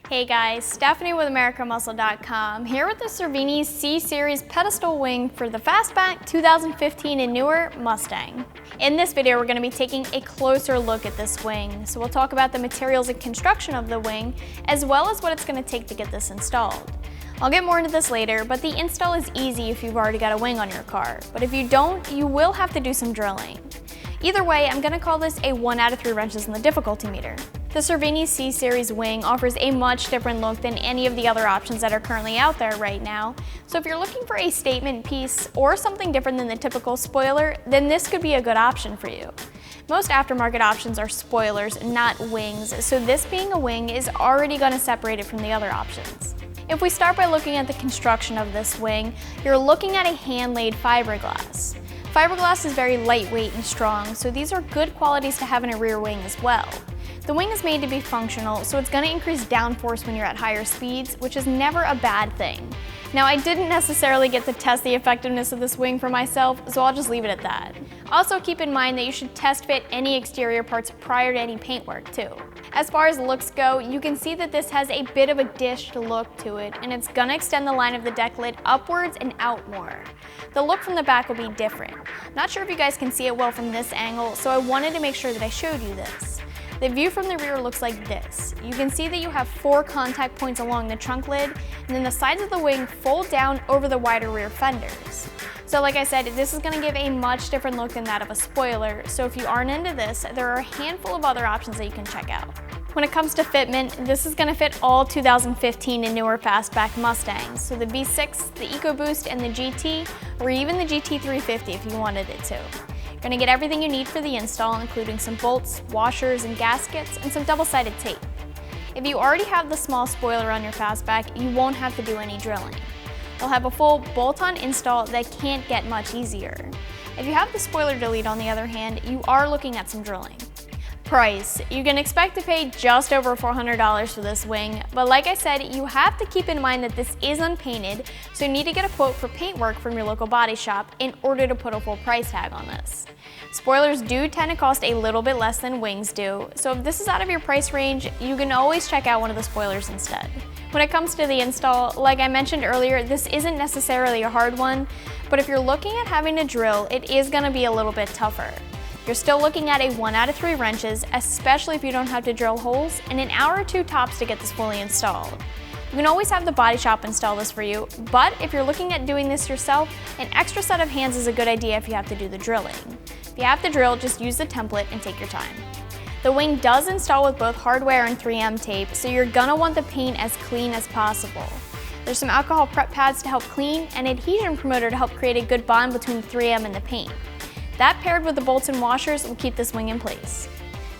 Hey guys, Stephanie with AmericanMuscle.com here with the Cervini C-Series pedestal wing for the Fastback 2015 and newer Mustang. In this video, we're going to be taking a closer look at this wing. So we'll talk about the materials and construction of the wing, as well as what it's going to take to get this installed. I'll get more into this later, but the install is easy if you've already got a wing on your car. But if you don't, you will have to do some drilling. Either way, I'm going to call this a 1 out of 3 wrenches in the difficulty meter. The Cervini C-Series wing offers a much different look than any of the other options that are currently out there right now. So if you're looking for a statement piece or something different than the typical spoiler, then this could be a good option for you. Most aftermarket options are spoilers, not wings, so this being a wing is already going to separate it from the other options. If we start by looking at the construction of this wing, you're looking at a hand-laid fiberglass. Fiberglass is very lightweight and strong, so these are good qualities to have in a rear wing as well. The wing is made to be functional, so it's going to increase downforce when you're at higher speeds, which is never a bad thing. Now, I didn't necessarily get to test the effectiveness of this wing for myself, so I'll just leave it at that. Also, keep in mind that you should test fit any exterior parts prior to any paintwork too. As far as looks go, you can see that this has a bit of a dished look to it, and it's going to extend the line of the deck lid upwards and out more. The look from the back will be different. Not sure if you guys can see it well from this angle, so I wanted to make sure that I showed you this. The view from the rear looks like this. You can see that you have 4 contact points along the trunk lid, and then the sides of the wing fold down over the wider rear fenders. So like I said, this is going to give a much different look than that of a spoiler, so if you aren't into this, there are a handful of other options that you can check out. When it comes to fitment, this is going to fit all 2015 and newer Fastback Mustangs, so the V6, the EcoBoost, and the GT, or even the GT350 if you wanted it to. You're going to get everything you need for the install, including some bolts, washers, and gaskets, and some double-sided tape. If you already have the small spoiler on your Fastback, you won't have to do any drilling. You'll have a full bolt-on install that can't get much easier. If you have the spoiler delete, on the other hand, you are looking at some drilling. Price. You can expect to pay just over $400 for this wing, but like I said, you have to keep in mind that this is unpainted, so you need to get a quote for paint work from your local body shop in order to put a full price tag on this. Spoilers do tend to cost a little bit less than wings do, so if this is out of your price range, you can always check out one of the spoilers instead. When it comes to the install, like I mentioned earlier, this isn't necessarily a hard one, but if you're looking at having to drill, it is going to be a little bit tougher. You're still looking at a 1 out of 3 wrenches, especially if you don't have to drill holes, and an hour or 2 tops to get this fully installed. You can always have the body shop install this for you, but if you're looking at doing this yourself, an extra set of hands is a good idea if you have to do the drilling. If you have to drill, just use the template and take your time. The wing does install with both hardware and 3M tape, so you're gonna want the paint as clean as possible. There's some alcohol prep pads to help clean, and an adhesion promoter to help create a good bond between the 3M and the paint. That paired with the bolts and washers will keep this wing in place.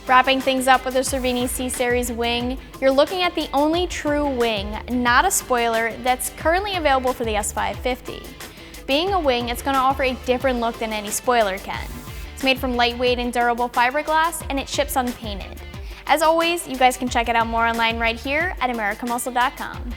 Wrapping things up with the Cervini C-Series wing, you're looking at the only true wing, not a spoiler, that's currently available for the S550. Being a wing, it's going to offer a different look than any spoiler can. It's made from lightweight and durable fiberglass, and it ships unpainted. As always, you guys can check it out more online right here at AmericanMuscle.com.